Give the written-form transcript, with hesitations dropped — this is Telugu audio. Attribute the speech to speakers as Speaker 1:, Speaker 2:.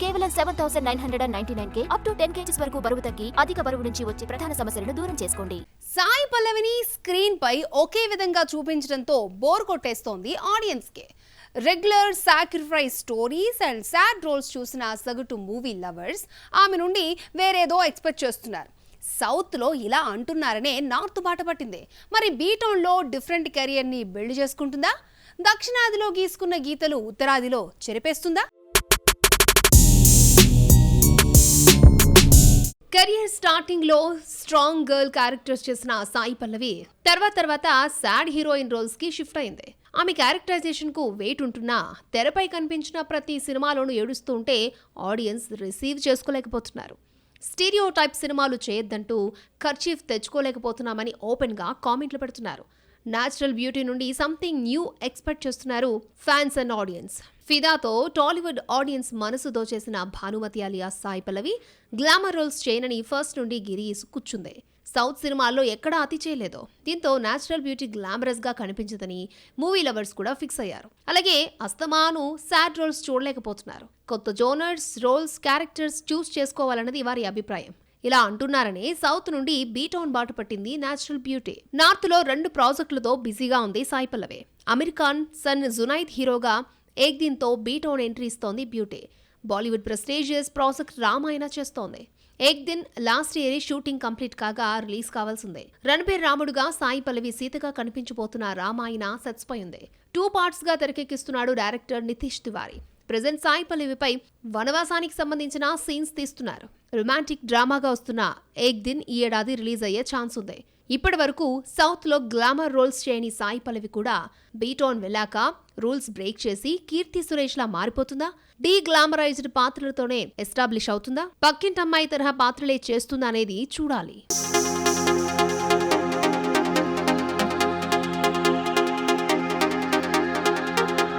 Speaker 1: కేవలం 7,999K అప్ టు 10 kgs వరకు బరువు తగ్గి అధిక బరువు నుంచి వచ్చే ప్రధాన సమస్యలను దూరం చేసుకోండి.
Speaker 2: సాయి పల్లవిని స్క్రీన్ పై ఒకే విధంగా చూపించడంతో బోర్ కొట్టేస్తోంది ఆడియన్స్ కి. Regular sacrifice stories and sad roles చూసిన సగటు మూవీ లవర్స్ ఆమె నుండి వేరేదో ఎక్స్పెక్ట్ చేస్తున్నారు. సౌత్ లో ఇలా అంటున్నారనే నార్త్ బాట పట్టింది. మరి బీటౌన్ లో డిఫరెంట్ కెరియర్ ని బిల్డ్ చేసుకుంటుందా? దక్షిణాదిలో గీసుకున్న గీతలు ఉత్తరాదిలో చెరిపేస్తుందా? కెరియర్ స్టార్టింగ్ లో స్ట్రాంగ్ గర్ల్ క్యారెక్టర్స్ చేసిన సాయి పల్లవి తర్వాత సాడ్ హీరోయిన్ రోల్స్ కి షిఫ్ట్ అయింది. ఆమె క్యారెక్టరైజేషన్ కు వెయిట్ ఉంటున్నా తెరపై కనిపించిన ప్రతి సినిమాలోనూ ఏడుస్తూ ఉంటే ఆడియన్స్ రిసీవ్ చేసుకోలేకపోతున్నారు. స్టీరియో టైప్ సినిమాలు చేయొద్దంటూ ఖర్చీఫ్ తెచ్చుకోలేకపోతున్నామని ఓపెన్ గా కామెంట్లు పెడుతున్నారు. న్యాచురల్ బ్యూటీ నుండి సంథింగ్ న్యూ ఎక్స్పెక్ట్ చేస్తున్నారు ఫ్యాన్స్ అండ్ ఆడియన్స్. ఫిదాతో టాలీవుడ్ ఆడియన్స్ మనసు దోచేసిన Bhanumathi alias Sai Pallavi glamour roles చేయనని ఫస్ట్ నుండి గిరీస్ కూర్చుంది. సౌత్ సినిమాల్లో ఎక్కడా అతి చేయలేదు. దీంతో న్యాచురల్ బ్యూటీ గ్లామరస్ గా కనిపించదని మూవీ లవర్స్ కూడా ఫిక్స్ అయ్యారు. అలాగే అస్తమాను సాడ్ రోల్స్ చూడలేకపోతున్నారు. కొత్త జోనర్స్, రోల్స్, క్యారెక్టర్స్ చూస్ చేసుకోవాలన్నది వారి అభిప్రాయం. ఇలా అంటున్నారని సౌత్ నుండి బీటౌన్ బాట పట్టింది న్యాచురల్ బ్యూటీ. నార్త్ లో 2 ప్రాజెక్టులతో బిజీగా ఉంది సాయి పల్లవి. అమెరికన్ సన్ జునైద్ హీరోగా ఏక్ దిన్ తో బీటౌన్ ఎంట్రీ ఇస్తోంది beauty. Bollywood prestigious project Ramayana చేస్తోంది. ఏక్ దిన్ లాస్ట్ ఇయర్ షూటింగ్ కంప్లీట్ కాగా రిలీజ్ కావాల్సిందే. రణబీర్ రాముడుగా సాయి పల్లవి సీతగా కనిపించబోతున్న రామాయణ సెట్స్ పై ఉంది. 2 పార్ట్స్ గా తెరకెక్కిస్తున్నాడు డైరెక్టర్ నితీష్ తివారీ. ప్రెజెంట్ సాయి పల్లవిపై వనవాసానికి సంబంధించిన సీన్స్ తీస్తున్నారు. రొమాంటిక్ డ్రామాగా వస్తున్న ఏక్ దిన్ ఈ ఏడాది రిలీజ్ అయ్యే ఛాన్స్ ఉంది. ఇప్పటి వరకు సౌత్ లో గ్లామర్ రోల్స్ చేయని సాయి పల్లవి కూడా బీటౌన్ వెళ్ళాక రూల్స్ బ్రేక్ చేసి కీర్తి సురేష్ లా మారిపోతుందా? డీ గ్లామరైజ్డ్ పాత్రలతోనే ఎస్టాబ్లిష్ అవుతుందా? పక్కింటమ్మాయి తరహా పాత్రలే చేస్తుందా అనేది చూడాలి.